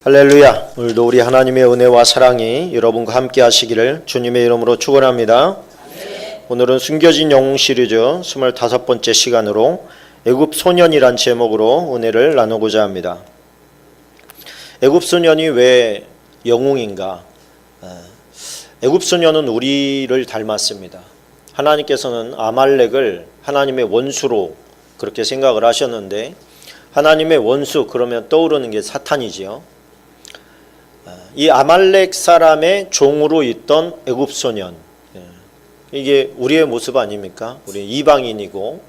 할렐루야. 오늘도 우리 하나님의 은혜와 사랑이 여러분과 함께 하시기를 주님의 이름으로 축원합니다. 오늘은 숨겨진 영웅 시리즈 25번째 시간으로 애굽 소년이란 제목으로 은혜를 나누고자 합니다. 애굽 소년이 왜 영웅인가? 애굽 소년은 우리를 닮았습니다. 하나님께서는 아말렉을 하나님의 원수로 그렇게 생각을 하셨는데, 하나님의 원수 그러면 떠오르는 게 사탄이지요. 이 아말렉 사람의 종으로 있던 애굽 소년, 이게 우리의 모습 아닙니까? 우리 이방인이고,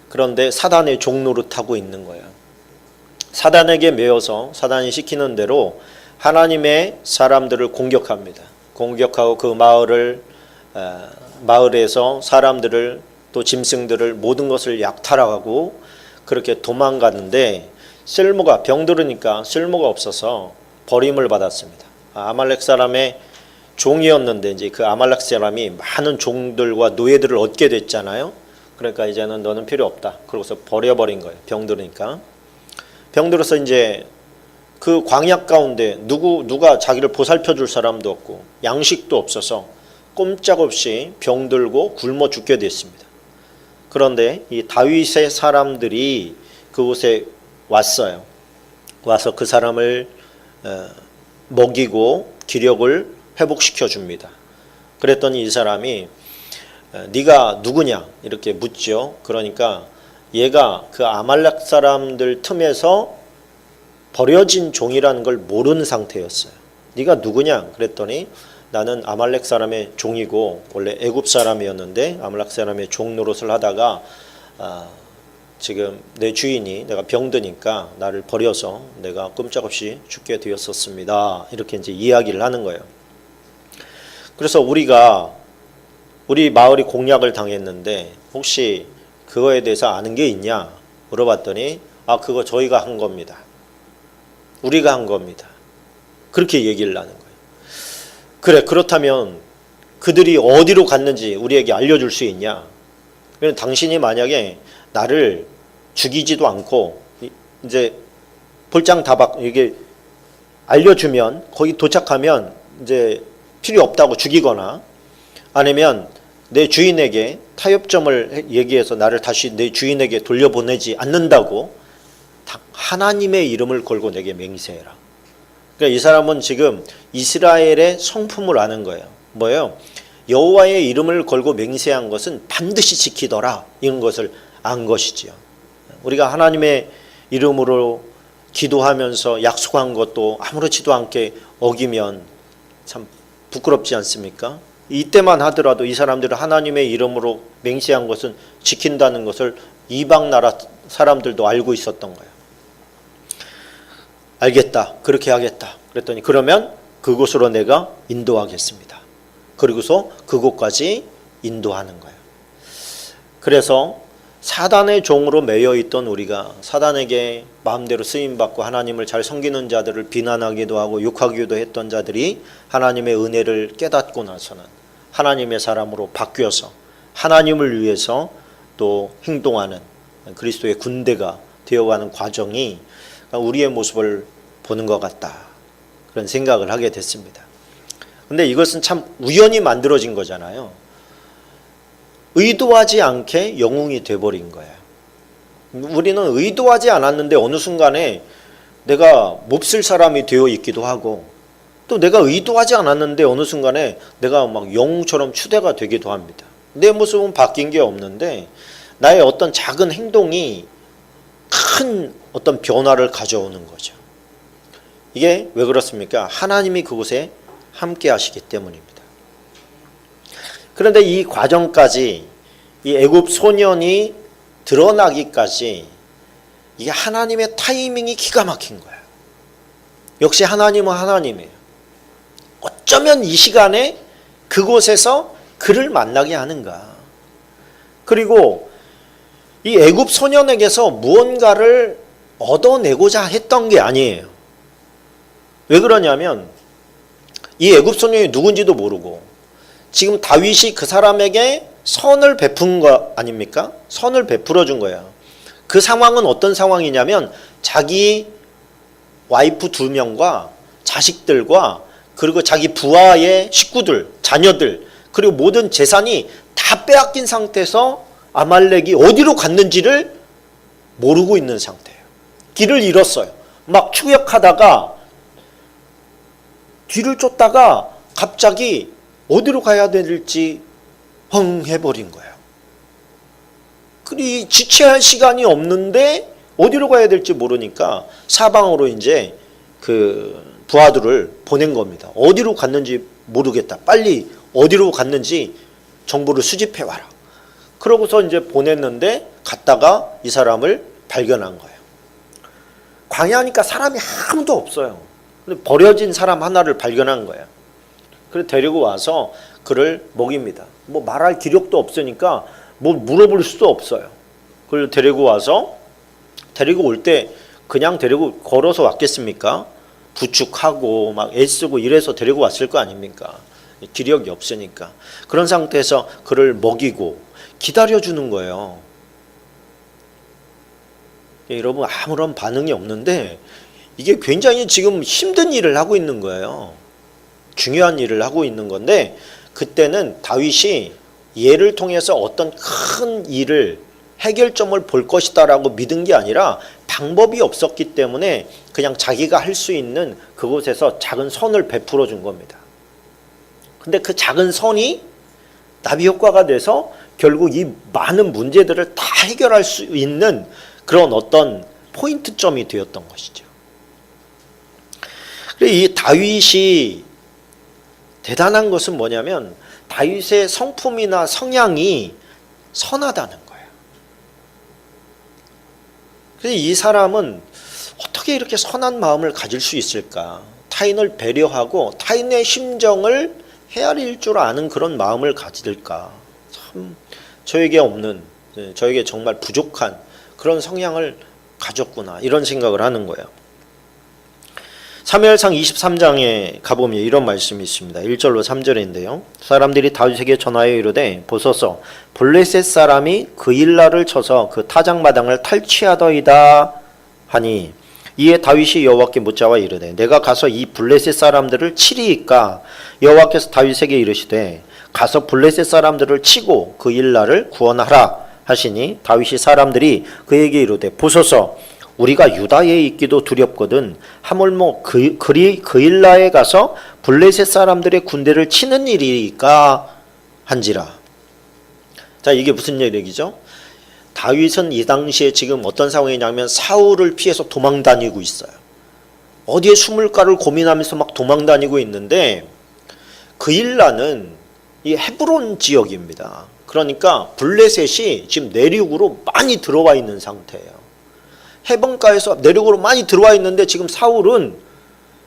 그런데 사단의 종노릇하고 있는 거예요. 사단에게 매여서 사단이 시키는 대로 하나님의 사람들을 공격합니다. 공격하고 그 마을에서 사람들을, 또 짐승들을, 모든 것을 약탈하고 그렇게 도망갔는데, 쓸모가, 병들으니까 쓸모가 없어서 버림을 받았습니다. 아말렉 사람의 종이었는데 이제 그 아말렉 사람이 많은 종들과 노예들을 얻게 됐잖아요. 그러니까 이제는 너는 필요 없다. 그러고서 버려버린 거예요. 병들으니까. 병들어서 이제 그 광야 가운데 누가 자기를 보살펴 줄 사람도 없고 양식도 없어서 꼼짝없이 병들고 굶어 죽게 됐습니다. 그런데 이 다윗의 사람들이 그곳에 왔어요. 와서 그 사람을 먹이고 기력을 회복시켜 줍니다. 그랬더니 이 사람이 네가 누구냐 이렇게 묻죠. 그러니까 얘가 그 아말렉 사람들 틈에서 버려진 종이라는 걸 모르는 상태였어요. 네가 누구냐 그랬더니 나는 아말렉 사람의 종이고 원래 애굽 사람이었는데 아말렉 사람의 종 노릇을 하다가 지금 내 주인이 내가 병드니까 나를 버려서 내가 꼼짝없이 죽게 되었었습니다. 이렇게 이제 이야기를 하는 거예요. 그래서 우리 마을이 공략을 당했는데 혹시 그거에 대해서 아는 게 있냐 물어봤더니 그거 저희가 한 겁니다. 우리가 한 겁니다. 그렇게 얘기를 하는 거예요. 그래, 그렇다면 그들이 어디로 갔는지 우리에게 알려줄 수 있냐? 그럼 당신이 만약에 나를 죽이지도 않고 이제 볼장다박 이게 알려주면 거기 도착하면 이제 필요 없다고 죽이거나 아니면 내 주인에게 타협점을 얘기해서 나를 다시 내 주인에게 돌려보내지 않는다고 하나님의 이름을 걸고 내게 맹세해라. 그러니까 이 사람은 지금 이스라엘의 성품을 아는 거예요. 뭐예요? 여호와의 이름을 걸고 맹세한 것은 반드시 지키더라. 이런 것을 안 것이지요. 우리가 하나님의 이름으로 기도하면서 약속한 것도 아무렇지도 않게 어기면 참 부끄럽지 않습니까? 이때만 하더라도 이 사람들은 하나님의 이름으로 맹세한 것은 지킨다는 것을 이방 나라 사람들도 알고 있었던 거예요. 알겠다. 그렇게 하겠다. 그랬더니 그러면 그곳으로 내가 인도하겠습니다. 그리고서 그곳까지 인도하는 거예요. 그래서 사단의 종으로 매여있던 우리가 사단에게 마음대로 쓰임받고 하나님을 잘 섬기는 자들을 비난하기도 하고 욕하기도 했던 자들이 하나님의 은혜를 깨닫고 나서는 하나님의 사람으로 바뀌어서 하나님을 위해서 또 행동하는 그리스도의 군대가 되어가는 과정이 우리의 모습을 보는 것 같다. 그런 생각을 하게 됐습니다. 근데 이것은 참 우연히 만들어진 거잖아요. 의도하지 않게 영웅이 돼버린 거예요. 우리는 의도하지 않았는데 어느 순간에 내가 몹쓸 사람이 되어 있기도 하고 또 내가 의도하지 않았는데 어느 순간에 내가 막 영웅처럼 추대가 되기도 합니다. 내 모습은 바뀐 게 없는데 나의 어떤 작은 행동이 큰 어떤 변화를 가져오는 거죠. 이게 왜 그렇습니까? 하나님이 그곳에 함께 하시기 때문입니다. 그런데 이 과정까지 이 애굽 소년이 드러나기까지 이게 하나님의 타이밍이 기가 막힌 거예요. 역시 하나님은 하나님이에요. 어쩌면 이 시간에 그곳에서 그를 만나게 하는가. 그리고 이 애굽 소년에게서 무언가를 얻어내고자 했던 게 아니에요. 왜 그러냐면 이 애굽 소년이 누군지도 모르고 지금 다윗이 그 사람에게 선을 베푼 거 아닙니까? 선을 베풀어 준 거예요. 그 상황은 어떤 상황이냐면 자기 와이프 2명과 자식들과 그리고 자기 부하의 식구들, 자녀들, 그리고 모든 재산이 다 빼앗긴 상태에서 아말렉이 어디로 갔는지를 모르고 있는 상태예요. 길을 잃었어요. 막 추격하다가 뒤를 쫓다가 갑자기 어디로 가야 될지 헝 해버린 거예요. 그리 지체할 시간이 없는데 어디로 가야 될지 모르니까 사방으로 이제 그 부하들을 보낸 겁니다. 어디로 갔는지 모르겠다. 빨리 어디로 갔는지 정보를 수집해 와라. 그러고서 이제 보냈는데 갔다가 이 사람을 발견한 거예요. 광야니까 사람이 아무도 없어요. 근데 버려진 사람 하나를 발견한 거예요. 그래서 데리고 와서 그를 먹입니다. 뭐 말할 기력도 없으니까 뭐 물어볼 수도 없어요. 그걸 데리고 와서 데리고 올 때 그냥 데리고 걸어서 왔겠습니까? 부축하고 막 애쓰고 이래서 데리고 왔을 거 아닙니까? 기력이 없으니까. 그런 상태에서 그를 먹이고 기다려주는 거예요. 여러분 아무런 반응이 없는데 이게 굉장히 지금 힘든 일을 하고 있는 거예요. 중요한 일을 하고 있는 건데 그때는 다윗이 얘를 통해서 어떤 큰 일을 해결점을 볼 것이다 라고 믿은 게 아니라 방법이 없었기 때문에 그냥 자기가 할 수 있는 그곳에서 작은 선을 베풀어 준 겁니다. 근데 그 작은 선이 나비 효과가 돼서 결국 이 많은 문제들을 다 해결할 수 있는 그런 어떤 포인트점이 되었던 것이죠. 이 다윗이 대단한 것은 뭐냐면 다윗의 성품이나 성향이 선하다는 거예요. 그래서 이 사람은 어떻게 이렇게 선한 마음을 가질 수 있을까? 타인을 배려하고 타인의 심정을 헤아릴 줄 아는 그런 마음을 가질까? 참 저에게 없는, 저에게 정말 부족한 그런 성향을 가졌구나 이런 생각을 하는 거예요. 사무엘상 23장에 가보면 이런 말씀이 있습니다. 1절로 3절인데요. 사람들이 다윗에게 전하여 이르되 보소서 블레셋 사람이 그일라를 쳐서 그 타작마당을 탈취하더이다 하니 이에 다윗이 여호와께 묻자와 이르되 내가 가서 이 블레셋 사람들을 치리이까? 여호와께서 다윗에게 이르시되 가서 블레셋 사람들을 치고 그일라를 구원하라 하시니 다윗이 사람들이 그에게 이르되 보소서 우리가 유다에 있기도 두렵거든 하물며 그일라에 가서 블레셋 사람들의 군대를 치는 일이니까 한지라. 자, 이게 무슨 얘기죠? 다윗은 이 당시에 지금 어떤 상황이냐면 사울을 피해서 도망 다니고 있어요. 어디에 숨을까를 고민하면서 막 도망 다니고 있는데 그일라는 이 헤브론 지역입니다. 그러니까 블레셋이 지금 내륙으로 많이 들어와 있는 상태예요. 해변가에서 내륙으로 많이 들어와 있는데 지금 사울은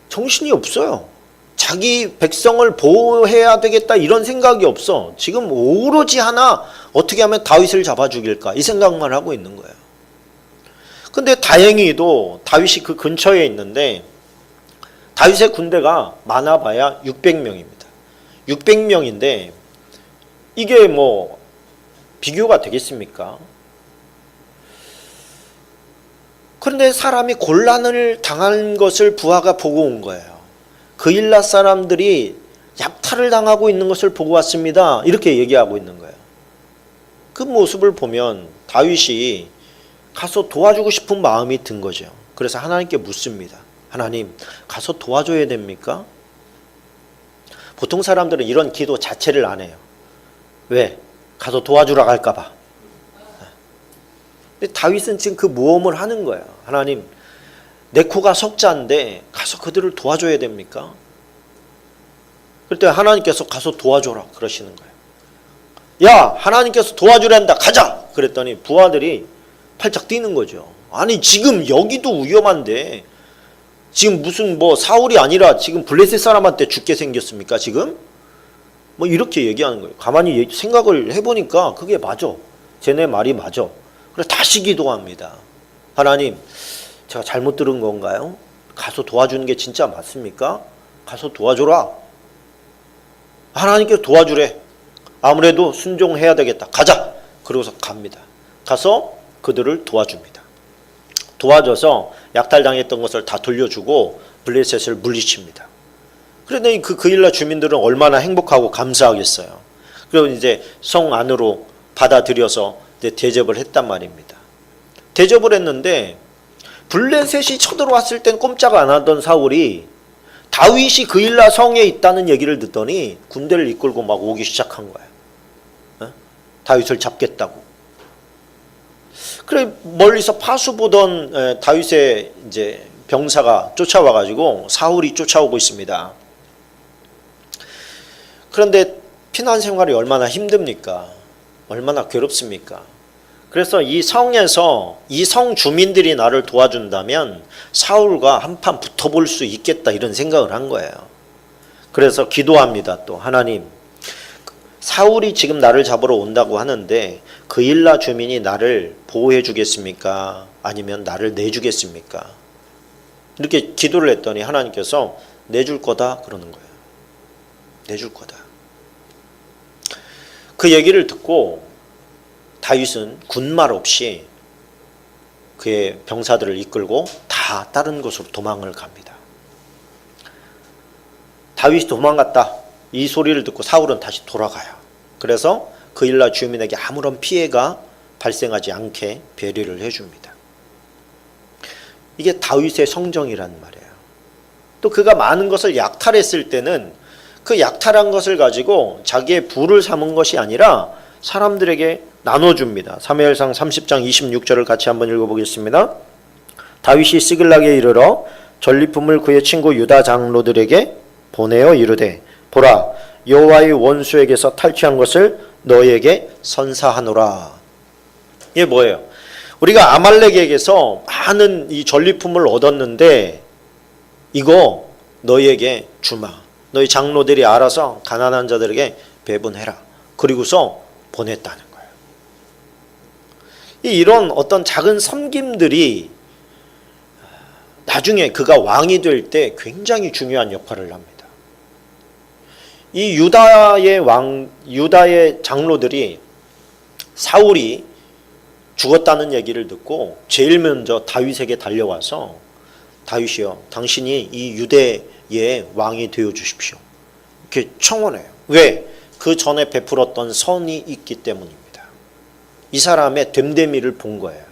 정신이 없어요. 자기 백성을 보호해야 되겠다 이런 생각이 없어. 지금 오로지 하나 어떻게 하면 다윗을 잡아 죽일까 이 생각만 하고 있는 거예요. 근데 다행히도 다윗이 그 근처에 있는데 다윗의 군대가 많아봐야 600명입니다. 600명인데 이게 뭐 비교가 되겠습니까? 그런데 사람이 곤란을 당한 것을 부하가 보고 온 거예요. 그일라 사람들이 약탈을 당하고 있는 것을 보고 왔습니다. 이렇게 얘기하고 있는 거예요. 그 모습을 보면 다윗이 가서 도와주고 싶은 마음이 든 거죠. 그래서 하나님께 묻습니다. 하나님, 가서 도와줘야 됩니까? 보통 사람들은 이런 기도 자체를 안 해요. 왜? 가서 도와주러 갈까 봐. 근데 다윗은 지금 그 모험을 하는 거예요. 하나님, 내 코가 석자인데 가서 그들을 도와줘야 됩니까? 그럴 때 하나님께서 가서 도와줘라 그러시는 거예요. 야, 하나님께서 도와주란다, 가자! 그랬더니 부하들이 팔짝 뛰는 거죠. 아니 지금 여기도 위험한데 지금 무슨 뭐 사울이 아니라 지금 블레셋 사람한테 죽게 생겼습니까 지금? 뭐 이렇게 얘기하는 거예요. 가만히 생각을 해보니까 그게 맞아. 쟤네 말이 맞아. 그래서 다시 기도합니다. 하나님, 제가 잘못 들은 건가요? 가서 도와주는 게 진짜 맞습니까? 가서 도와줘라. 하나님께서 도와주래. 아무래도 순종해야 되겠다. 가자. 그러고서 갑니다. 가서 그들을 도와줍니다. 도와줘서 약탈당했던 것을 다 돌려주고 블레셋을 물리칩니다. 그런데 그 그일라 주민들은 얼마나 행복하고 감사하겠어요. 그리고 이제 성 안으로 받아들여서 이제 대접을 했단 말입니다. 대접을 했는데 블레셋이 쳐들어왔을 땐 꼼짝 안 하던 사울이 다윗이 그일라 성에 있다는 얘기를 듣더니 군대를 이끌고 막 오기 시작한 거예요. 다윗을 잡겠다고. 그래 멀리서 파수 보던 다윗의 이제 병사가 쫓아와 가지고 사울이 쫓아오고 있습니다. 그런데 피난 생활이 얼마나 힘듭니까? 얼마나 괴롭습니까? 그래서 이 성에서 이 성 주민들이 나를 도와준다면 사울과 한판 붙어볼 수 있겠다 이런 생각을 한 거예요. 그래서 기도합니다. 또 하나님, 사울이 지금 나를 잡으러 온다고 하는데 그일라 주민이 나를 보호해 주겠습니까? 아니면 나를 내주겠습니까? 이렇게 기도를 했더니 하나님께서 내줄 거다 그러는 거예요. 내줄 거다. 그 얘기를 듣고 다윗은 군말 없이 그의 병사들을 이끌고 다 다른 곳으로 도망을 갑니다. 다윗이 도망갔다. 이 소리를 듣고 사울은 다시 돌아가요. 그래서 그일라 주민에게 아무런 피해가 발생하지 않게 배려를 해줍니다. 이게 다윗의 성정이란 말이에요. 또 그가 많은 것을 약탈했을 때는 그 약탈한 것을 가지고 자기의 부를 삼은 것이 아니라 사람들에게 나눠줍니다. 사무엘상 30장 26절을 같이 한번 읽어보겠습니다. 다윗이 시글락에 이르러 전리품을 그의 친구 유다 장로들에게 보내어 이르되 보라 여호와의 원수에게서 탈취한 것을 너에게 선사하노라. 이게 뭐예요? 우리가 아말렉에게서 많은 이 전리품을 얻었는데 이거 너희에게 주마. 너희 장로들이 알아서 가난한 자들에게 배분해라. 그리고서 보냈다는 거예요. 이런 어떤 작은 섬김들이 나중에 그가 왕이 될 때 굉장히 중요한 역할을 합니다. 이 유다의 장로들이 사울이 죽었다는 얘기를 듣고 제일 먼저 다윗에게 달려와서 다윗이여, 당신이 이 유대의 왕이 되어 주십시오. 이렇게 청원해요. 왜? 그 전에 베풀었던 선이 있기 때문입니다. 이 사람의 됨됨이를 본 거예요.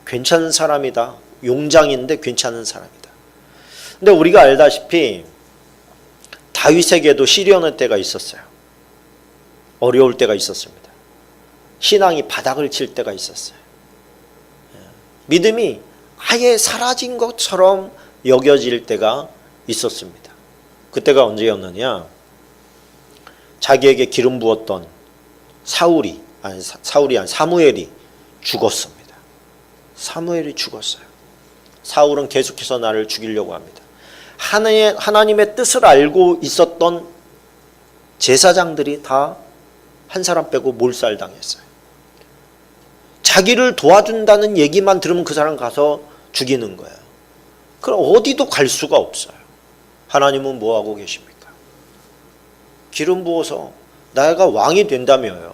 괜찮은 사람이다. 용장인데 괜찮은 사람이다. 근데 우리가 알다시피 다윗에게도 시련의 때가 있었어요. 어려울 때가 있었습니다. 신앙이 바닥을 칠 때가 있었어요. 믿음이 아예 사라진 것처럼 여겨질 때가 있었습니다. 그때가 언제였느냐? 자기에게 기름 부었던 사무엘이 죽었습니다. 사무엘이 죽었어요. 사울은 계속해서 나를 죽이려고 합니다. 하나님의 뜻을 알고 있었던 제사장들이 다 한 사람 빼고 몰살당했어요. 자기를 도와준다는 얘기만 들으면 그 사람 가서 죽이는 거예요. 그럼 어디도 갈 수가 없어요. 하나님은 뭐하고 계십니까? 기름 부어서 내가 왕이 된다며요.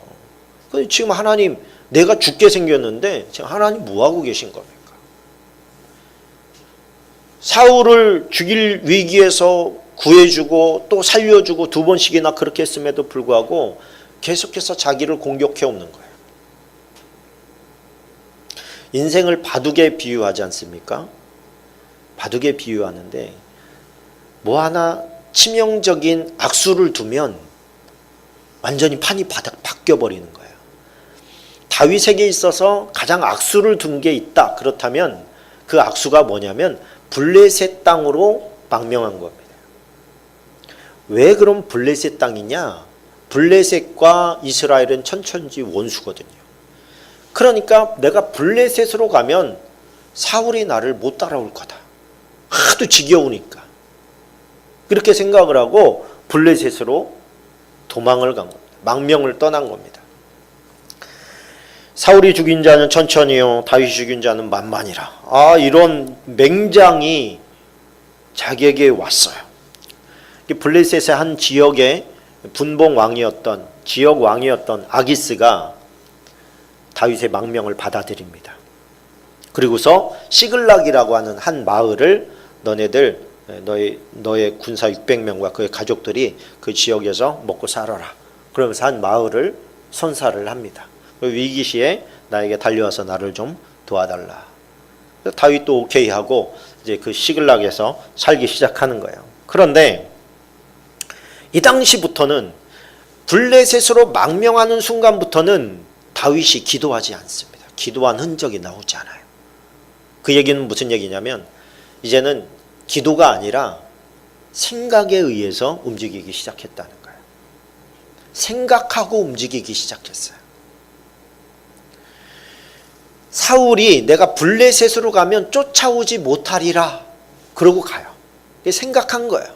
지금 하나님, 내가 죽게 생겼는데 지금 하나님 뭐하고 계신 겁니까? 사울을 죽일 위기에서 구해주고 또 살려주고 두 번씩이나 그렇게 했음에도 불구하고 계속해서 자기를 공격해 오는 거예요. 인생을 바둑에 비유하지 않습니까? 바둑에 비유하는데 뭐 하나 치명적인 악수를 두면 완전히 판이 바뀌어버리는 거예요. 다윗에게 있어서 가장 악수를 둔 게 있다. 그렇다면 그 악수가 뭐냐면 블레셋 땅으로 망명한 겁니다. 왜 그럼 블레셋 땅이냐? 블레셋과 이스라엘은 천천지 원수거든요. 그러니까 내가 블레셋으로 가면 사울이 나를 못 따라올 거다. 하도 지겨우니까. 그렇게 생각을 하고 블레셋으로 도망을 간 겁니다. 망명을 떠난 겁니다. 사울이 죽인 자는 천천히요, 다윗이 죽인 자는 만만이라. 이런 맹장이 자기에게 왔어요. 블레셋의 한 지역의 분봉 왕이었던 지역 왕이었던 아기스가 다윗의 망명을 받아들입니다. 그리고서 시글락이라고 하는 한 마을을 너네들 너의 군사 600명과 그의 가족들이 그 지역에서 먹고 살아라. 그러면서 한 마을을 선사를 합니다. 위기시에 나에게 달려와서 나를 좀 도와달라. 다윗도 오케이 하고 이제 그 시글락에서 살기 시작하는 거예요. 그런데 이 당시부터는 블레셋으로 망명하는 순간부터는 다윗이 기도하지 않습니다. 기도한 흔적이 나오지 않아요. 그 얘기는 무슨 얘기냐면 이제는 기도가 아니라 생각에 의해서 움직이기 시작했다는 거예요. 생각하고 움직이기 시작했어요. 사울이 내가 블레셋으로 가면 쫓아오지 못하리라 그러고 가요. 생각한 거예요.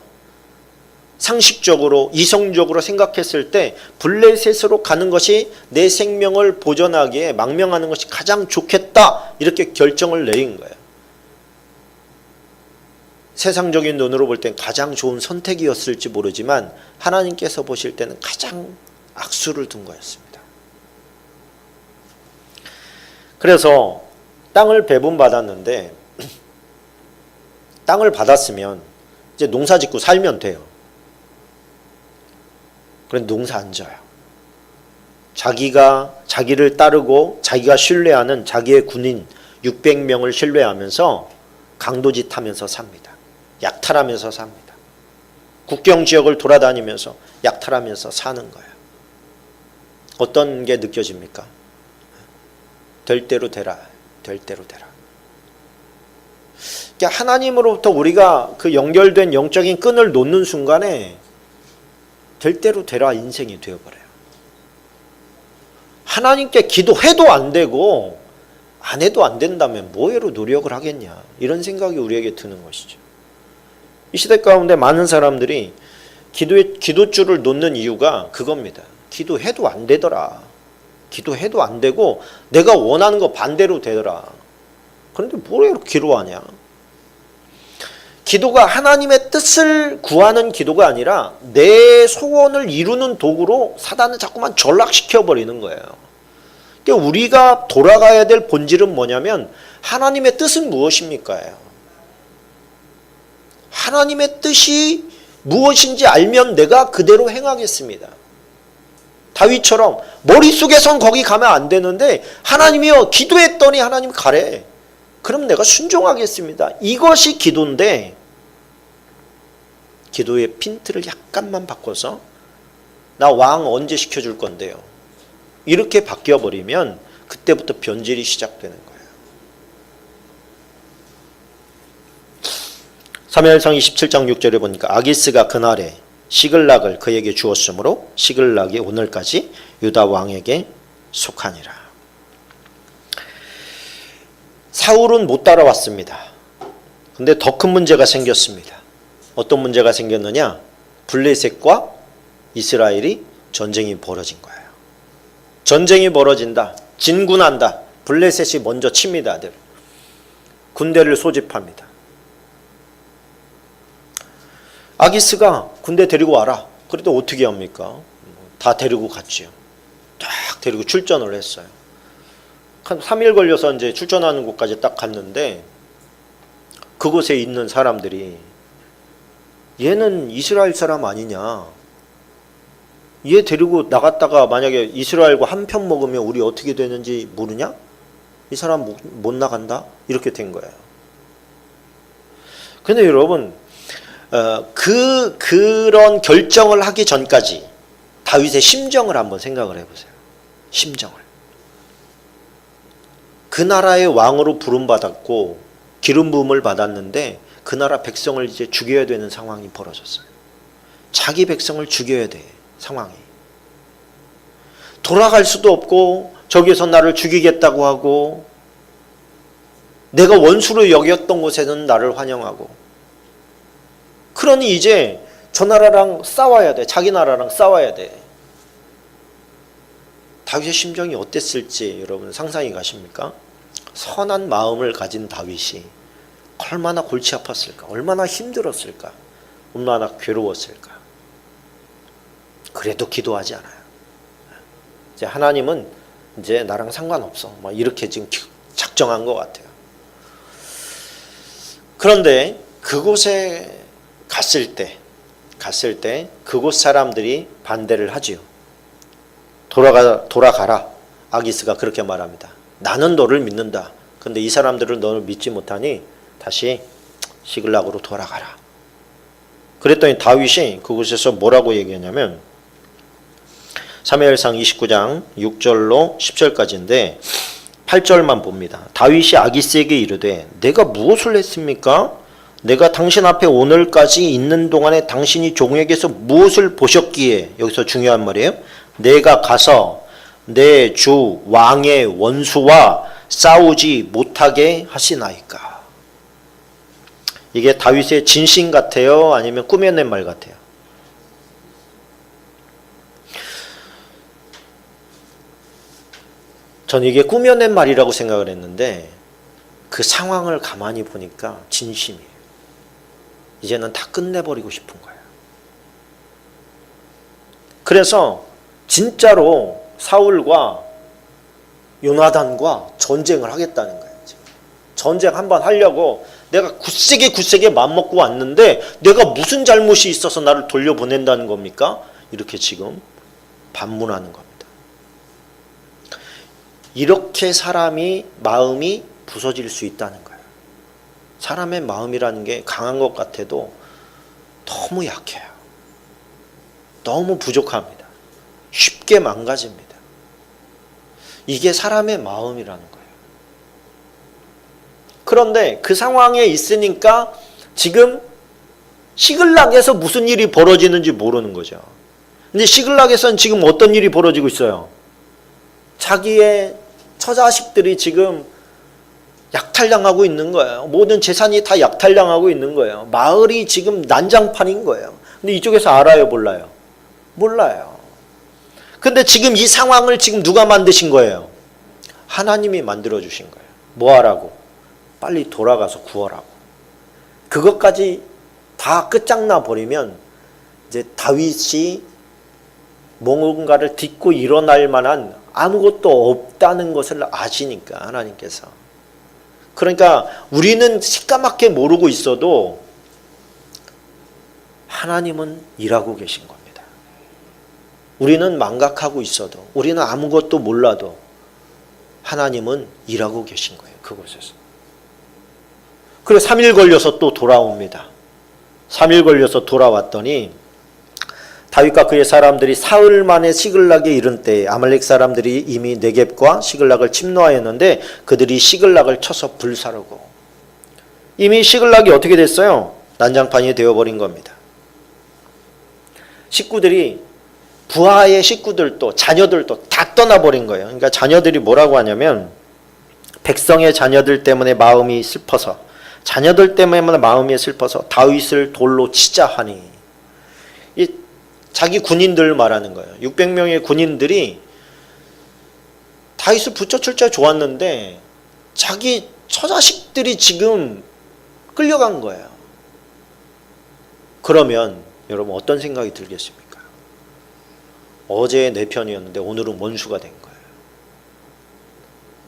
상식적으로 이성적으로 생각했을 때 블레셋으로 가는 것이 내 생명을 보존하기에 망명하는 것이 가장 좋겠다 이렇게 결정을 내린 거예요. 세상적인 눈으로 볼 땐 가장 좋은 선택이었을지 모르지만 하나님께서 보실 때는 가장 악수를 둔 거였습니다. 그래서 땅을 배분받았는데 땅을 받았으면 이제 농사 짓고 살면 돼요. 그런데 농사 안 져요. 자기를 따르고 자기가 신뢰하는 자기의 군인 600명을 신뢰하면서 강도짓 하면서 삽니다. 약탈하면서 삽니다. 국경 지역을 돌아다니면서 약탈하면서 사는 거예요. 어떤 게 느껴집니까? 될 대로 되라. 될 대로 되라. 그러니까 하나님으로부터 우리가 그 연결된 영적인 끈을 놓는 순간에 될 대로 되라 인생이 되어버려요. 하나님께 기도해도 안 되고 안 해도 안 된다면 뭐해로 노력을 하겠냐 이런 생각이 우리에게 드는 것이죠. 이 시대 가운데 많은 사람들이 기도줄을 놓는 이유가 그겁니다. 기도해도 안 되더라. 기도해도 안 되고 내가 원하는 거 반대로 되더라. 그런데 뭐해로 기도하냐. 기도가 하나님의 뜻을 구하는 기도가 아니라 내 소원을 이루는 도구로 사단은 자꾸만 전락시켜버리는 거예요. 그러니까 우리가 돌아가야 될 본질은 뭐냐면 하나님의 뜻은 무엇입니까? 하나님의 뜻이 무엇인지 알면 내가 그대로 행하겠습니다. 다윗처럼 머릿속에선 거기 가면 안 되는데 하나님이여 기도했더니 하나님 가래. 그럼 내가 순종하겠습니다. 이것이 기도인데 기도의 핀트를 약간만 바꿔서 나 왕 언제 시켜줄 건데요. 이렇게 바뀌어버리면 그때부터 변질이 시작되는 거예요. 사무엘상 27장 6절에 보니까 아기스가 그날에 시글락을 그에게 주었으므로 시글락이 오늘까지 유다 왕에게 속하니라. 사울은 못 따라왔습니다. 근데 더 큰 문제가 생겼습니다. 어떤 문제가 생겼느냐? 블레셋과 이스라엘이 전쟁이 벌어진 거예요. 전쟁이 벌어진다. 진군한다. 블레셋이 먼저 칩니다. 군대를 소집합니다. 아기스가 군대 데리고 와라. 그래도 어떻게 합니까? 다 데리고 갔지요. 딱 데리고 출전을 했어요. 한 3일 걸려서 이제 출전하는 곳까지 딱 갔는데 그곳에 있는 사람들이 얘는 이스라엘 사람 아니냐. 얘 데리고 나갔다가 만약에 이스라엘과 한편 먹으면 우리 어떻게 되는지 모르냐? 이 사람 못 나간다? 이렇게 된 거예요. 근데 여러분 그런 결정을 하기 전까지 다윗의 심정을 한번 생각을 해보세요. 심정을. 그 나라의 왕으로 부름받았고 기름 부음을 받았는데 그 나라 백성을 이제 죽여야 되는 상황이 벌어졌어요. 자기 백성을 죽여야 돼. 상황이. 돌아갈 수도 없고 저기서 나를 죽이겠다고 하고 내가 원수로 여겼던 곳에는 나를 환영하고 그러니 이제 저 나라랑 싸워야 돼. 자기 나라랑 싸워야 돼. 다윗의 심정이 어땠을지 여러분 상상이 가십니까? 선한 마음을 가진 다윗이 얼마나 골치 아팠을까? 얼마나 힘들었을까? 얼마나 괴로웠을까? 그래도 기도하지 않아요. 이제 하나님은 이제 나랑 상관없어. 막 이렇게 지금 작정한 것 같아요. 그런데 그곳에 갔을 때 그곳 사람들이 반대를 하지요. 돌아가라. 아기스가 그렇게 말합니다. 나는 너를 믿는다. 근데 이 사람들을 너를 믿지 못하니 다시 시글락으로 돌아가라. 그랬더니 다윗이 그곳에서 뭐라고 얘기하냐면 사무엘상 29장 6절로 10절까지인데 8절만 봅니다. 다윗이 아기스에게 이르되 내가 무엇을 했습니까? 내가 당신 앞에 오늘까지 있는 동안에 당신이 종에게서 무엇을 보셨기에, 여기서 중요한 말이에요. 내가 가서 내 주 왕의 원수와 싸우지 못하게 하시나이까. 이게 다윗의 진심 같아요? 아니면 꾸며낸 말 같아요? 전 이게 꾸며낸 말이라고 생각을 했는데 그 상황을 가만히 보니까 진심이에요. 이제는 다 끝내버리고 싶은 거예요. 그래서 진짜로 사울과 요나단과 전쟁을 하겠다는 거예요. 전쟁 한번 하려고 내가 굳세게 맘먹고 왔는데 내가 무슨 잘못이 있어서 나를 돌려보낸다는 겁니까? 이렇게 지금 반문하는 겁니다. 이렇게 사람이 마음이 부서질 수 있다는 거예요. 사람의 마음이라는 게 강한 것 같아도 너무 약해요. 너무 부족합니다. 쉽게 망가집니다. 이게 사람의 마음이라는 거예요. 그런데 그 상황에 있으니까 지금 시글락에서 무슨 일이 벌어지는지 모르는 거죠. 근데 시글락에서는 지금 어떤 일이 벌어지고 있어요? 자기의 처자식들이 지금 약탈당하고 있는 거예요. 모든 재산이 다 약탈당하고 있는 거예요. 마을이 지금 난장판인 거예요. 근데 이쪽에서 알아요, 몰라요? 몰라요. 근데 지금 이 상황을 지금 누가 만드신 거예요? 하나님이 만들어 주신 거예요. 뭐 하라고? 빨리 돌아가서 구하라고. 그것까지 다 끝장나 버리면 이제 다윗이 뭔가를 딛고 일어날 만한 아무것도 없다는 것을 아시니까 하나님께서. 그러니까 우리는 시까맣게 모르고 있어도 하나님은 일하고 계신 겁니다. 우리는 망각하고 있어도, 우리는 아무것도 몰라도 하나님은 일하고 계신 거예요. 그곳에서. 그래서 3일 걸려서 또 돌아옵니다. 3일 걸려서 돌아왔더니 다윗과 그의 사람들이 사흘 만에 시글락에 이른 때에 아말렉 사람들이 이미 네겝과 시글락을 침노하였는데 그들이 시글락을 쳐서 불사르고, 이미 시글락이 어떻게 됐어요? 난장판이 되어버린 겁니다. 식구들이, 부하의 식구들도 자녀들도 다 떠나버린 거예요. 그러니까 자녀들이 뭐라고 하냐면 백성의 자녀들 때문에 마음이 슬퍼서, 자녀들 때문에 마음이 슬퍼서 다윗을 돌로 치자 하니, 이 자기 군인들 말하는 거예요. 600명의 군인들이 다윗을 붙여칠 때 좋았는데 자기 처자식들이 지금 끌려간 거예요. 그러면 여러분 어떤 생각이 들겠습니까? 어제 내 편이었는데 오늘은 원수가 된 거예요.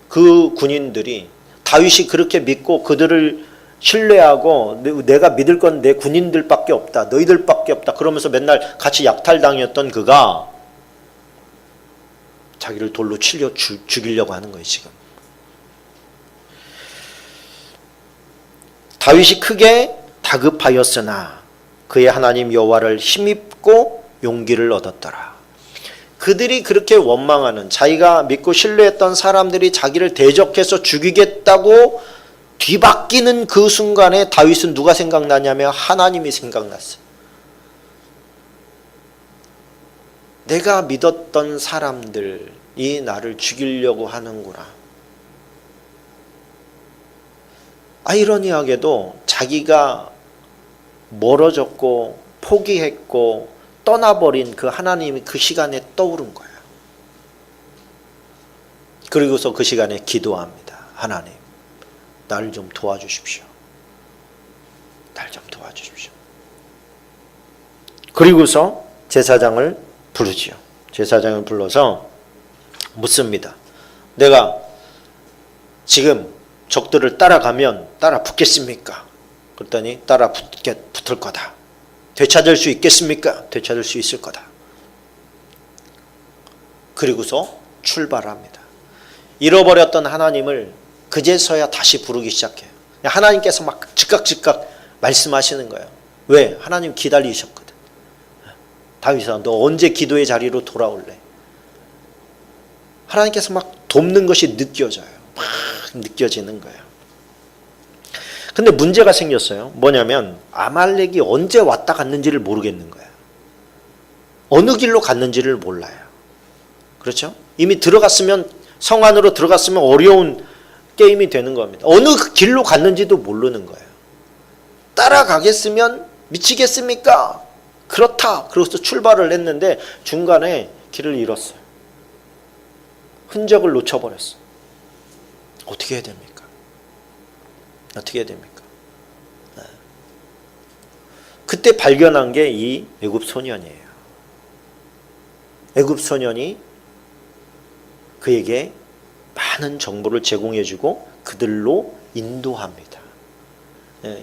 그 군인들이 다윗이 그렇게 믿고 그들을 신뢰하고 내가 믿을 건 내 군인들밖에 없다, 너희들밖에 없다 그러면서 맨날 같이 약탈당했던 그가 자기를 돌로 치려 죽이려고 하는 거예요. 지금 다윗이 크게 다급하였으나 그의 하나님 여호와를 힘입고 용기를 얻었더라. 그들이 그렇게 원망하는, 자기가 믿고 신뢰했던 사람들이 자기를 대적해서 죽이겠다고 뒤바뀌는 그 순간에 다윗은 누가 생각나냐면 하나님이 생각났어요. 내가 믿었던 사람들이 나를 죽이려고 하는구나. 아이러니하게도 자기가 멀어졌고 포기했고 떠나버린 그 하나님이 그 시간에 떠오른 거예요. 그리고서 그 시간에 기도합니다. 하나님, 나를 좀 도와주십시오. 날 좀 도와주십시오. 그리고서 제사장을 부르지요. 제사장을 불러서 묻습니다. 내가 지금 적들을 따라가면 따라 붙겠습니까? 그랬더니 따라 붙을 거다. 되찾을 수 있겠습니까? 되찾을 수 있을 거다. 그리고서 출발합니다. 잃어버렸던 하나님을 그제서야 다시 부르기 시작해요. 하나님께서 막 즉각 말씀하시는 거예요. 왜? 하나님 기다리셨거든. 다윗아, 너 언제 기도의 자리로 돌아올래? 하나님께서 막 돕는 것이 느껴져요. 막 느껴지는 거예요. 근데 문제가 생겼어요. 뭐냐면 아말렉이 언제 왔다 갔는지를 모르겠는 거예요. 어느 길로 갔는지를 몰라요. 그렇죠? 이미 들어갔으면, 성 안으로 들어갔으면 어려운 게임이 되는 겁니다. 어느 길로 갔는지도 모르는 거예요. 따라가겠으면 미치겠습니까? 그렇다. 그래서 출발을 했는데 중간에 길을 잃었어요. 흔적을 놓쳐버렸어요. 어떻게 해야 됩니까? 어떻게 해야 됩니까? 그때 발견한 게 이 애굽 소년이에요. 애굽 소년이 그에게 많은 정보를 제공해주고 그들로 인도합니다.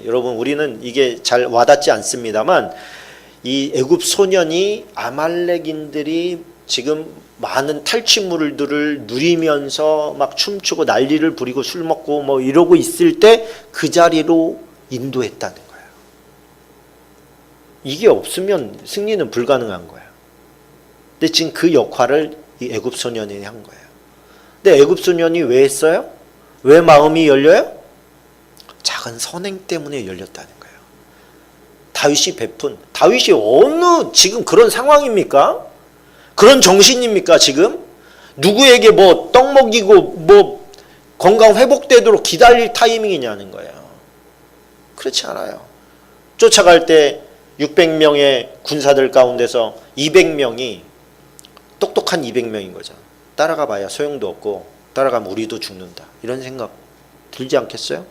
여러분, 우리는 이게 잘 와닿지 않습니다만 이 애굽 소년이 아말렉인들이 지금 많은 탈취물들을 누리면서 막 춤추고 난리를 부리고 술 먹고 뭐 이러고 있을 때 그 자리로 인도했다는 거예요. 이게 없으면 승리는 불가능한 거예요. 근데 지금 그 역할을 이 애굽 소년이 한 거예요. 근데 애굽 소년이 왜 했어요? 왜 마음이 열려요? 작은 선행 때문에 열렸다는 거예요. 다윗이 어느 지금 그런 상황입니까? 그런 정신입니까 지금? 누구에게 뭐 떡 먹이고 뭐 건강 회복되도록 기다릴 타이밍이냐는 거예요. 그렇지 않아요. 쫓아갈 때 600명의 군사들 가운데서 200명이 똑똑한 200명인 거죠. 따라가 봐야 소용도 없고 따라가면 우리도 죽는다. 이런 생각 들지 않겠어요?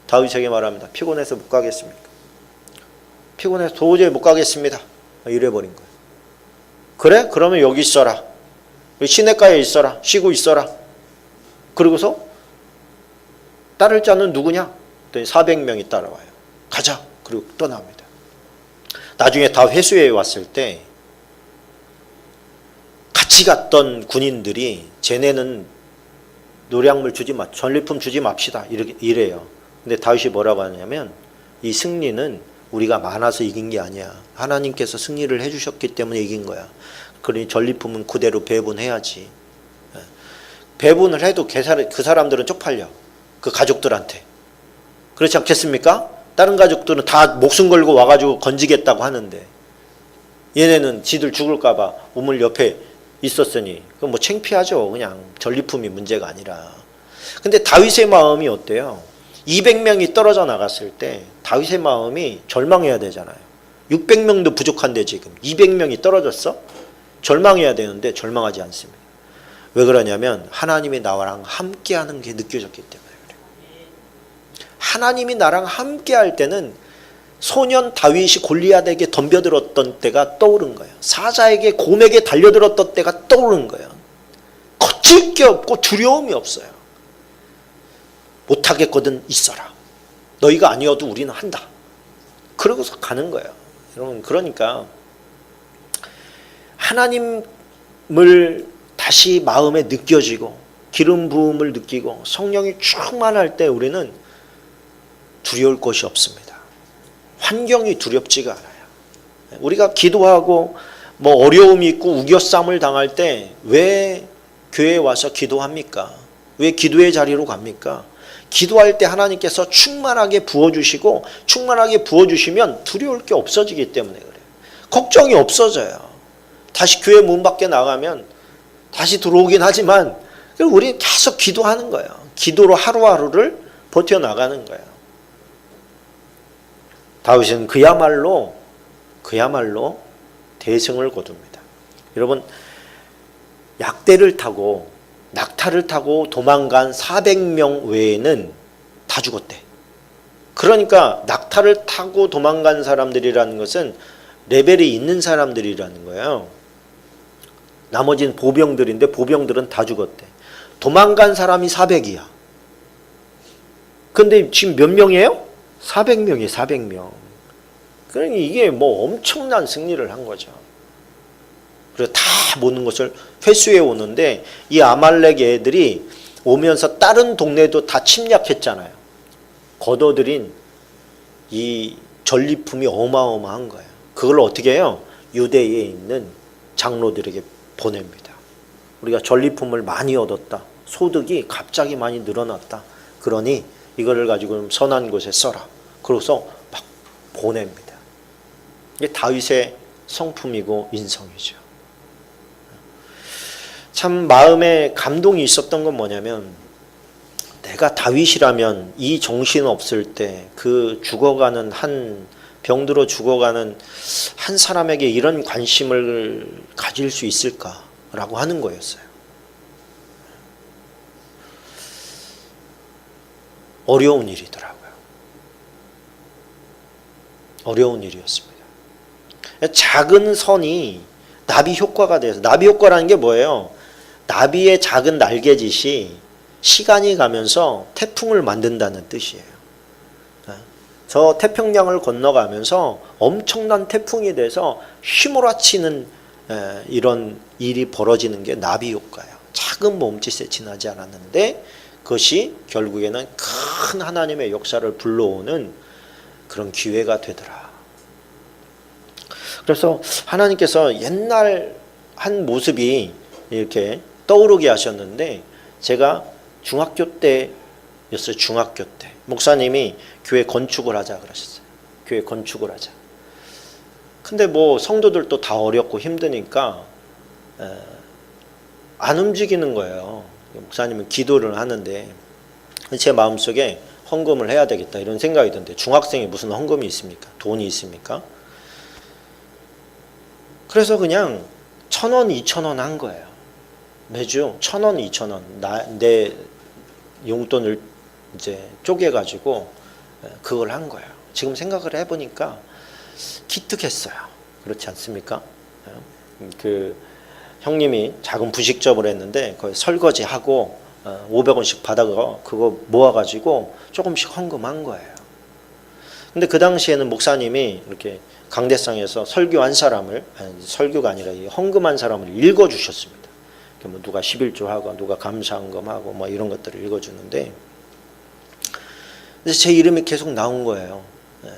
다윗에게 말합니다. 피곤해서 못 가겠습니까? 피곤해서 도저히 못 가겠습니다. 이래버린 거예요. 그래? 그러면 여기 있어라. 시냇가에 있어라. 쉬고 있어라. 그리고서 따를 자는 누구냐? 400명이 따라와요. 가자. 그리고 떠납니다. 나중에 다 회수해 왔을 때 같이 갔던 군인들이 쟤네는 노량물 주지 마, 전리품 주지 맙시다. 이래요. 근데 다윗이 뭐라고 하냐면 이 승리는 우리가 많아서 이긴 게 아니야. 하나님께서 승리를 해주셨기 때문에 이긴 거야. 그러니 전리품은 그대로 배분해야지. 배분을 해도 그 사람들은 쪽팔려. 그 가족들한테. 그렇지 않겠습니까? 다른 가족들은 다 목숨 걸고 와가지고 건지겠다고 하는데 얘네는 지들 죽을까 봐 우물 옆에 있었으니 그건 뭐 창피하죠. 그냥 전리품이 문제가 아니라. 근데 다윗의 마음이 어때요? 200명이 떨어져 나갔을 때 다윗의 마음이 절망해야 되잖아요. 600명도 부족한데 지금 200명이 떨어졌어? 절망해야 되는데 절망하지 않습니다. 왜 그러냐면 하나님이 나랑 함께하는 게 느껴졌기 때문에 그래요. 하나님이 나랑 함께할 때는 소년 다윗이 골리앗에게 덤벼들었던 때가 떠오른 거예요. 사자에게 곰에게 달려들었던 때가 떠오른 거예요. 거칠 게 없고 두려움이 없어요. 못하겠거든 있어라. 너희가 아니어도 우리는 한다. 그러고서 가는 거예요. 여러분, 그러니까 하나님을 다시 마음에 느껴지고 기름 부음을 느끼고 성령이 충만할 때 우리는 두려울 것이 없습니다. 환경이 두렵지가 않아요. 우리가 기도하고 뭐 어려움이 있고 우겨쌈을 당할 때 왜 교회에 와서 기도합니까? 왜 기도의 자리로 갑니까? 기도할 때 하나님께서 충만하게 부어주시고 충만하게 부어주시면 두려울 게 없어지기 때문에 그래요. 걱정이 없어져요. 다시 교회 문 밖에 나가면 다시 들어오긴 하지만 우리는 계속 기도하는 거예요. 기도로 하루하루를 버텨나가는 거예요. 다윗은 그야말로 대승을 거둡니다. 여러분, 약대를 타고 낙타를 타고 도망간 400명 외에는 다 죽었대. 그러니까 낙타를 타고 도망간 사람들이라는 것은 레벨이 있는 사람들이라는 거예요. 나머지는 보병들인데 보병들은 다 죽었대. 도망간 사람이 400이야. 근데 지금 몇 명이에요? 400명이 400명. 그러니 이게 뭐 엄청난 승리를 한 거죠. 그래서 다 모든 것을 회수해 오는데 이 아말렉 애들이 오면서 다른 동네도 다 침략했잖아요. 거둬들인 이 전리품이 어마어마한 거예요. 그걸 어떻게 해요? 유대에 있는 장로들에게 보냅니다. 우리가 전리품을 많이 얻었다. 소득이 갑자기 많이 늘어났다. 그러니 이거를 가지고 선한 곳에 써라. 그래서 막 보냅니다. 이게 다윗의 성품이고 인성이죠. 참 마음에 감동이 있었던 건 뭐냐면 내가 다윗이라면 이 정신 없을 때 그 죽어가는 한 병들어 죽어가는 한 사람에게 이런 관심을 가질 수 있을까라고 하는 거였어요. 어려운 일이더라고요. 어려운 일이었습니다. 작은 선이 나비 효과가 돼서, 나비 효과라는 게 뭐예요? 나비의 작은 날개짓이 시간이 가면서 태풍을 만든다는 뜻이에요. 저 태평양을 건너가면서 엄청난 태풍이 돼서 휘몰아치는 이런 일이 벌어지는 게 나비 효과예요. 작은 몸짓에 지나지 않았는데 그것이 결국에는 큰 하나님의 역사를 불러오는 그런 기회가 되더라. 그래서 하나님께서 옛날 한 모습이 이렇게 떠오르게 하셨는데 제가 중학교 때였어요. 중학교 때 목사님이 교회 건축을 하자 그러셨어요. 교회 건축을 하자. 근데 뭐 성도들도 다 어렵고 힘드니까 안 움직이는 거예요. 목사님은 기도를 하는데 제 마음속에 헌금을 해야 되겠다 이런 생각이 드는데 중학생이 무슨 헌금이 있습니까? 돈이 있습니까? 그래서 그냥 1,000원, 2,000원 한 거예요. 매주 1,000원, 2,000원 내 용돈을 이제 쪼개가지고 그걸 한 거예요. 지금 생각을 해보니까 기특했어요. 그렇지 않습니까? 그 형님이 작은 부식점을 했는데 거기 설거지하고 500원씩 받아가 그거 모아가지고 조금씩 헌금한 거예요. 근데 그 당시에는 목사님이 이렇게 강대상에서 설교한 사람을, 아니, 설교가 아니라 이 헌금한 사람을 읽어주셨습니다. 뭐 누가 11조하고 누가 감사헌금하고 뭐 이런 것들을 읽어주는데 제 이름이 계속 나온 거예요.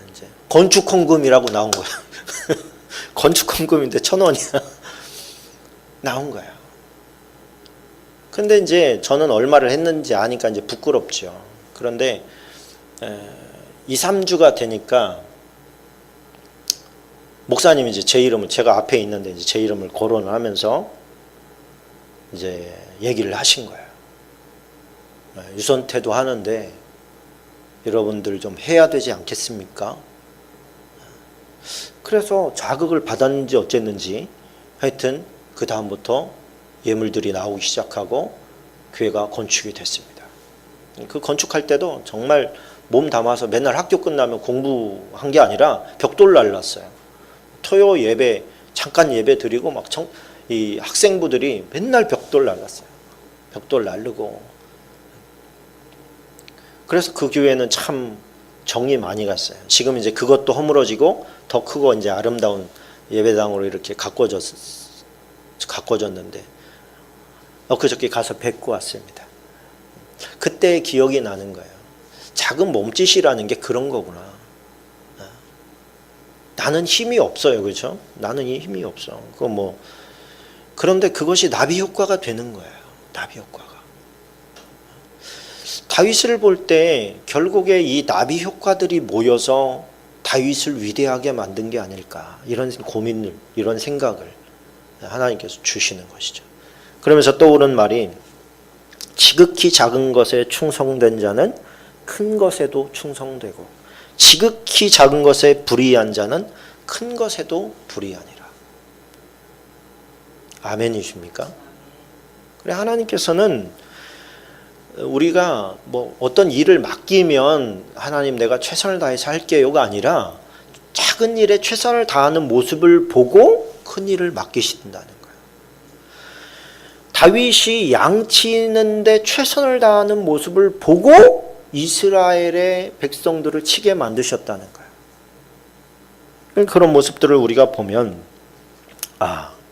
이제 건축헌금이라고 나온 거예요. 건축헌금인데 1,000원이야. 나온 거예요. 근데 이제 저는 얼마를 했는지 아니까 이제 부끄럽죠. 그런데 2, 3주가 되니까 목사님이 이제 제 이름을, 제가 앞에 있는데 이제 제 이름을 거론을 하면서 이제 얘기를 하신 거예요. 유선태도 하는데 여러분들 좀 해야 되지 않겠습니까? 그래서 자극을 받았는지 어쨌는지 하여튼 그 다음부터 예물들이 나오기 시작하고 교회가 건축이 됐습니다. 그 건축할 때도 정말 몸 담아서 맨날 학교 끝나면 공부한 게 아니라 벽돌 날랐어요. 토요 예배 잠깐 예배 드리고 막 이 학생부들이 맨날 벽돌 날랐어요. 벽돌 날르고. 그래서 그 교회는 참 정이 많이 갔어요. 지금 이제 그것도 허물어지고 더 크고 이제 아름다운 예배당으로 이렇게 가꿔졌는데 엊그저께 가서 뵙고 왔습니다. 그때의 기억이 나는 거예요. 작은 몸짓이라는 게 그런 거구나. 나는 힘이 없어요, 그렇죠? 나는 이 힘이 없어. 그거 뭐 그런데 그것이 나비 효과가 되는 거예요. 나비 효과가. 다윗을 볼 때 결국에 이 나비 효과들이 모여서 다윗을 위대하게 만든 게 아닐까 이런 고민을, 이런 생각을 하나님께서 주시는 것이죠. 그러면서 떠오른 말이 지극히 작은 것에 충성된 자는 큰 것에도 충성되고 지극히 작은 것에 불의한 자는 큰 것에도 불의하니라. 아멘이십니까? 그래 하나님께서는 우리가 뭐 어떤 일을 맡기면 하나님 내가 최선을 다해서 할게요가 아니라 작은 일에 최선을 다하는 모습을 보고 큰 일을 맡기신다는 거예요. 다윗이 양치는데 최선을 다하는 모습을 보고 이스라엘의 백성들을 치게 만드셨다는 거예요. 그런 모습들을 우리가 보면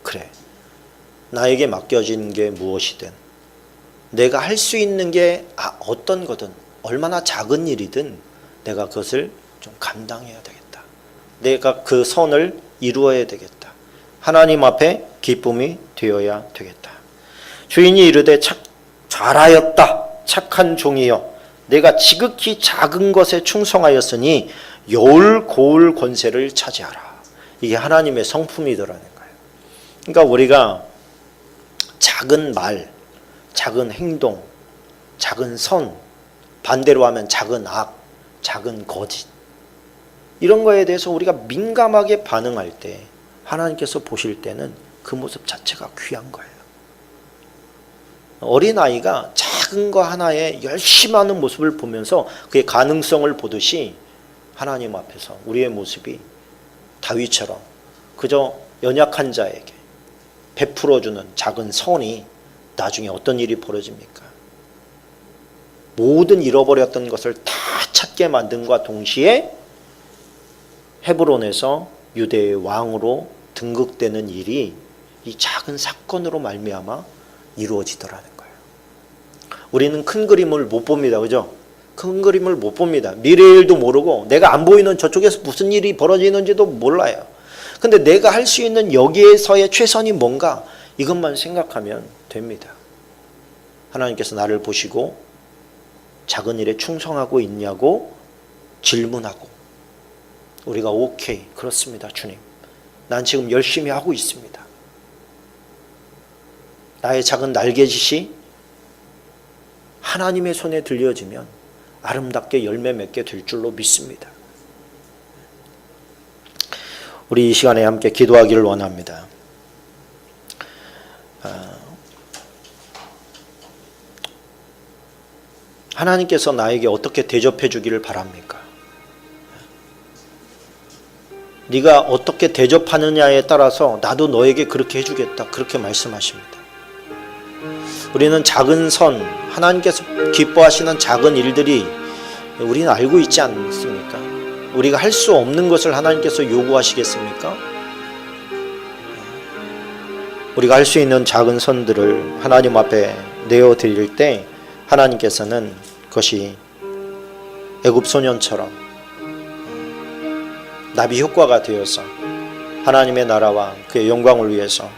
그래, 나에게 맡겨진 게 무엇이든 내가 할 수 있는 게 어떤 거든 얼마나 작은 일이든 내가 그것을 좀 감당해야 되겠다. 내가 그 선을 이루어야 되겠다. 하나님 앞에 기쁨이 되어야 되겠다. 주인이 이르되 잘하였다. 착한 종이여. 내가 지극히 작은 것에 충성하였으니 여울 고울 권세를 차지하라. 이게 하나님의 성품이더라는 거예요. 그러니까 우리가 작은 말, 작은 행동, 작은 선, 반대로 하면 작은 악, 작은 거짓, 이런 거에 대해서 우리가 민감하게 반응할 때 하나님께서 보실 때는 그 모습 자체가 귀한 거예요. 어린아이가 작은 거 하나에 열심하는 모습을 보면서 그의 가능성을 보듯이 하나님 앞에서 우리의 모습이 다윗처럼 그저 연약한 자에게 베풀어주는 작은 선이 나중에 어떤 일이 벌어집니까? 모든 잃어버렸던 것을 다 찾게 만든과 동시에 헤브론에서 유대의 왕으로 등극되는 일이 이 작은 사건으로 말미암아 이루어지더라는 거예요. 우리는 큰 그림을 못 봅니다. 그죠? 큰 그림을 못 봅니다. 미래의 일도 모르고 내가 안 보이는 저쪽에서 무슨 일이 벌어지는지도 몰라요. 근데 내가 할 수 있는 여기에서의 최선이 뭔가 이것만 생각하면 됩니다. 하나님께서 나를 보시고 작은 일에 충성하고 있냐고 질문하고 우리가 오케이, 그렇습니다 주님, 난 지금 열심히 하고 있습니다. 나의 작은 날개짓이 하나님의 손에 들려지면 아름답게 열매 맺게 될 줄로 믿습니다. 우리 이 시간에 함께 기도하기를 원합니다. 하나님께서 나에게 어떻게 대접해 주기를 바랍니까? 네가 어떻게 대접하느냐에 따라서 나도 너에게 그렇게 해주겠다, 그렇게 말씀하십니다. 우리는 작은 선, 하나님께서 기뻐하시는 작은 일들이 우리는 알고 있지 않습니까? 우리가 할 수 없는 것을 하나님께서 요구하시겠습니까? 우리가 할 수 있는 작은 선들을 하나님 앞에 내어드릴 때 하나님께서는 그것이 애굽 소년처럼 나비 효과가 되어서 하나님의 나라와 그의 영광을 위해서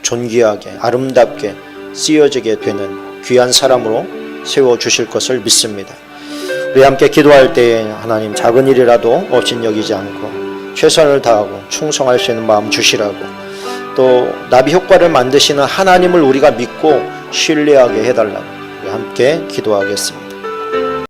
존귀하게 아름답게 쓰여지게 되는 귀한 사람으로 세워주실 것을 믿습니다. 우리 함께 기도할 때에 하나님 작은 일이라도 업신여기지 않고 최선을 다하고 충성할 수 있는 마음 주시라고, 또 나비 효과를 만드시는 하나님을 우리가 믿고 신뢰하게 해달라고 우리 함께 기도하겠습니다.